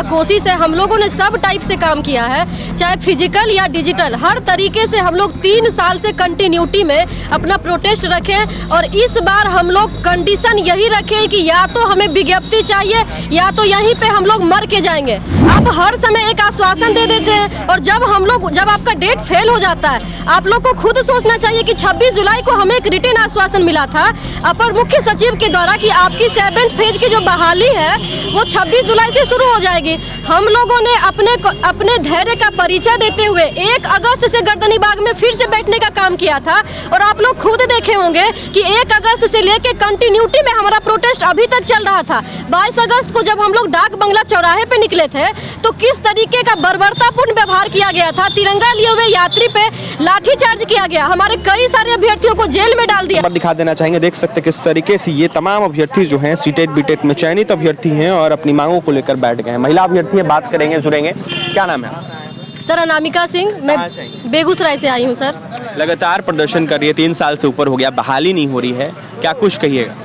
कोशिश है। हम लोगों ने सब टाइप से काम किया है, चाहे फिजिकल या डिजिटल, हर तरीके से हम लोग 3 साल से कंटिन्यूटी में अपना प्रोटेस्ट रखे। और इस बार हम लोग कंडीशन यही रखे कि या तो हमें विज्ञप्ति चाहिए या तो यहीं पे हम लोग मर के जाएंगे। आप हर समय एक आश्वासन दे देते हैं और जब आपका डेट फेल हो जाता है, आप लोग को खुद सोचना चाहिए कि 26 जुलाई को हमें एक रिटन आश्वासन मिला था अपर मुख्य सचिव के द्वारा कि आपकी 7th फेज की जो बहाली है वो 26 जुलाई से शुरू हो जाएगी। हम लोगों ने अपने धैर्य का परिचय देते हुए 1 अगस्त से गर्दनीबाग में फिर से बैठने का काम किया था। और आप लोग खुद देखे होंगे कि 1 अगस्त से लेके कंटिन्यूटी में हमारा प्रोटेस्ट अभी तक चल रहा था। 22 अगस्त को जब हम लोग डाक बंगला चौराहे पे निकले थे तो किस तरीके का बर्बरतापूर्ण व्यवहार किया गया था। तिरंगा लिए हुए यात्री पे लाठीचार्ज किया गया, हमारे कई सारे अभ्यर्थियों को जेल में डाल दिया। दिखा देना चाहेंगे, देख सकते किस तरीके से ये तमाम अभ्यर्थी जो हैं सीटेट बीटेट में चयनित अभ्यर्थी हैं और अपनी मांगों को लेकर बैठ गए हैं। महिला अभ्यर्थी हैं, बात करेंगे, जुड़ेंगे। क्या नाम है? सर अनामिका सिंह, मैं बेगूसराय से आई हूँ सर। लगातार प्रदर्शन कर रही है, 3 साल से ऊपर हो गया, बहाली नहीं हो रही है, क्या कुछ कहिएगा?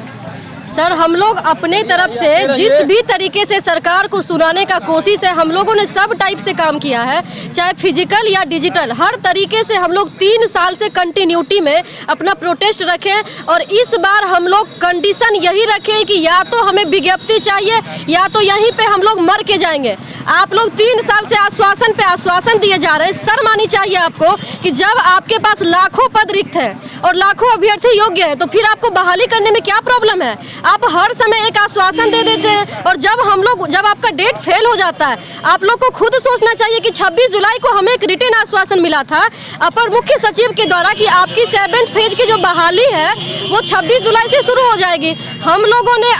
सर हम लोग अपने तरफ से जिस भी तरीके से सरकार को सुनाने का कोशिश है, हम लोगों ने सब टाइप से काम किया है, चाहे फिजिकल या डिजिटल, हर तरीके से हम लोग 3 साल से कंटिन्यूटी में अपना प्रोटेस्ट रखे। और इस बार हम लोग कंडीशन यही रखे कि या तो हमें विज्ञप्ति चाहिए या तो यहीं पे हम लोग मर के जाएंगे। आप लोग 3 साल से आश्वासन पे आश्वासन दिए जा रहे हैं। शर्म आनी चाहिए आपको कि जब आपके पास लाखों पद रिक्त है और लाखों अभ्यर्थी योग्य है तो फिर आपको बहाली करने में क्या प्रॉब्लम है। आप हर समय एक आश्वासन दे देते हैं और जब आपका डेट फेल हो जाता है, आप लोग को खुद सोचना चाहिए कि 26 जुलाई को हमें एक रिटन आश्वासन मिला था अपर मुख्य सचिव के द्वारा कि आपकी 7th फेज की जो बहाली है वो 26 जुलाई से शुरू हो जाएगी। हम लोगों ने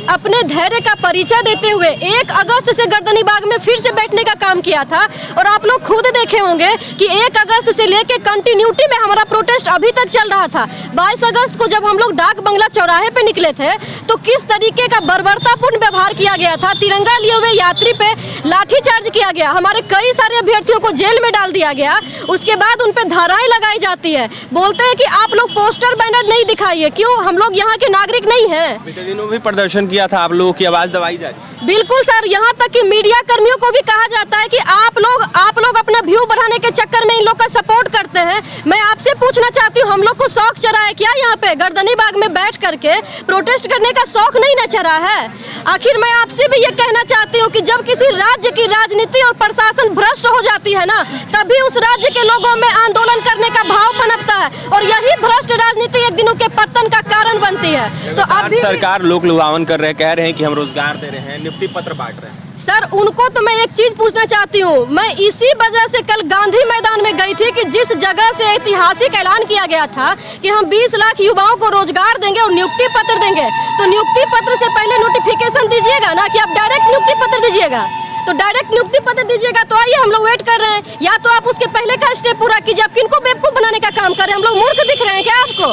अपने धैर्य का परिचय देते हुए 1 अगस्त से गर्दनीबाग में फिर से बैठने का काम किया था। और आप लोग खुद देखे होंगे कि 1 अगस्त से लेके कंटिन्यूटी में हमारा प्रोटेस्ट अभी तक चल रहा था। 22 अगस्त को जब हम लोग डाक बंगला चौराहे पे निकले थे तो किस तरीके का बर्बरतापूर्ण व्यवहार किया गया था। तिरंगा लिए हुए यात्री पे लाठीचार्ज किया गया, हमारे कई सारे अभ्यर्थियों को जेल में डाल दिया गया। उसके बाद उन पे धाराएं लगाई जाती है, बोलते हैं कि आप लोग पोस्टर बैनर नहीं दिखाइए। क्यों? हम लोग यहाँ के नागरिक नहीं हैं। पिछले दिनों भी प्रदर्शन किया था, आप लोगों की आवाज दबाई जा रही है। बिल्कुल सर, यहाँ तक कि मीडिया कर्मियों को भी कहा जाता है कि आप लोग अपना व्यू बढ़ाने के चक्कर में इन लोग का सपोर्ट करते हैं। मैं आपसे पूछना चाहती हूँ, हम लोग को शौक चढ़ा है क्या यहाँ पे गर्दनीबाग में बैठ करके प्रोटेस्ट करने का शौक नहीं न चढ़ा है? आखिर मैं आपसे भी ये कहना चाहती हूँ कि जब किसी राज्य की राजनीति और प्रशासन भ्रष्ट हो जाती है ना, तभी उस राज्य के लोगों में आंदोलन करने का भाव पनपता है और यही भ्रष्ट राजनीति एक दिन उनके पतन का कारण बनती है। तो अभी सरकार लोक लुभावन कर रहे हैं, कह रहे हैं कि हम रोजगार दे रहे हैं, नियुक्ति पत्र बांट रहे हैं। सर उनको तो मैं एक चीज पूछना चाहती हूँ, मैं इसी वजह से कल गांधी मैदान में गई थी कि जिस जगह से ऐतिहासिक ऐलान किया गया था कि हम 20 लाख युवाओं को रोजगार देंगे और नियुक्ति पत्र देंगे, तो नियुक्ति पत्र से पहले नोटिफिकेशन दीजिएगा ना कि आप डायरेक्ट नियुक्ति पत्र दीजिएगा। तो डायरेक्ट नियुक्ति पत्र दीजिएगा तो आइए, हम लोग वेट कर रहे हैं। या तो आप उसके पहले का स्टेप पूरा कीजिए। आप किनको बेवकूफ बनाने का काम कर रहे हैं? हम लोग मूर्ख दिख रहे हैं क्या आपको?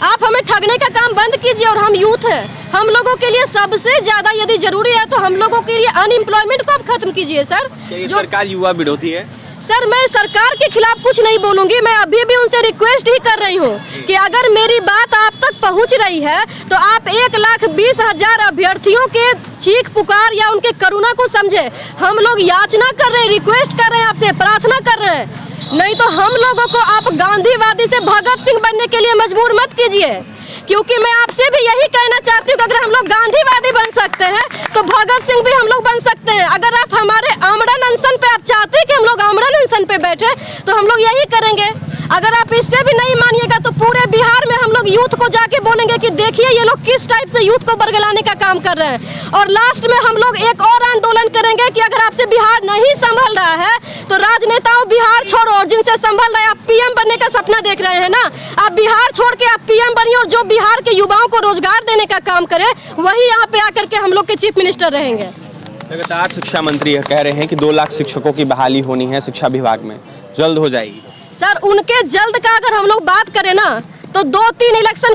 आप हमें ठगने का काम बंद कीजिए। और हम यूथ हैं, हम लोगों के लिए सबसे ज्यादा यदि जरूरी है तो हम लोगों के लिए अनएम्प्लॉयमेंट को आप खत्म कीजिए सर। जो सरकार युवा विरोधी है। सर मैं सरकार के खिलाफ कुछ नहीं बोलूंगी, मैं अभी भी उनसे रिक्वेस्ट ही कर रही हूँ कि अगर मेरी बात आप तक पहुँच रही है तो आप 1,20,000 अभ्यर्थियों के चीख पुकार या उनके करुणा को समझे। हम लोग याचना कर रहे हैं, रिक्वेस्ट कर रहे हैं, आपसे प्रार्थना कर रहे हैं, नहीं तो हम लोगों को आप गांधीवादी से भगत सिंह बनने के लिए मजबूर मत कीजिए। क्योंकि मैं आपसे भी यही कहना चाहती हूँ कि अगर हम लोग गांधीवादी बन सकते हैं तो भगत सिंह भी हम लोग बन सकते हैं। अगर आप हमारे आमरण अनशन पे आप चाहते हैं कि हम लोग आमरण अनशन पे बैठे तो हम लोग यही करेंगे। अगर आप इससे भी नहीं मानिएगा तो पूरे बिहार में हम लोग यूथ को जाके बोलेंगे कि देखिए ये लोग किस टाइप से यूथ को बरगलाने का काम कर रहे हैं। और लास्ट में हम लोग एक और आंदोलन करेंगे कि अगर आपसे बिहार नहीं संभल रहा है तो राजनेताओं बिहार छोड़ो, और जिनसे संभल रहे, आप पीएम बनने का सपना देख रहे हैं ना, आप बिहार छोड़ के आप पीएम बनिए और जो बिहार के युवाओं को रोजगार देने का काम करे वही यहाँ पे आकर के हम लोग के चीफ मिनिस्टर रहेंगे। लगातार शिक्षा मंत्री कह रहे हैं कि 2 लाख शिक्षकों की बहाली होनी है शिक्षा विभाग में, जल्द हो जाएगी। सर उनके जल्द का अगर हम लोग बात करें ना तो 2-3 इलेक्शन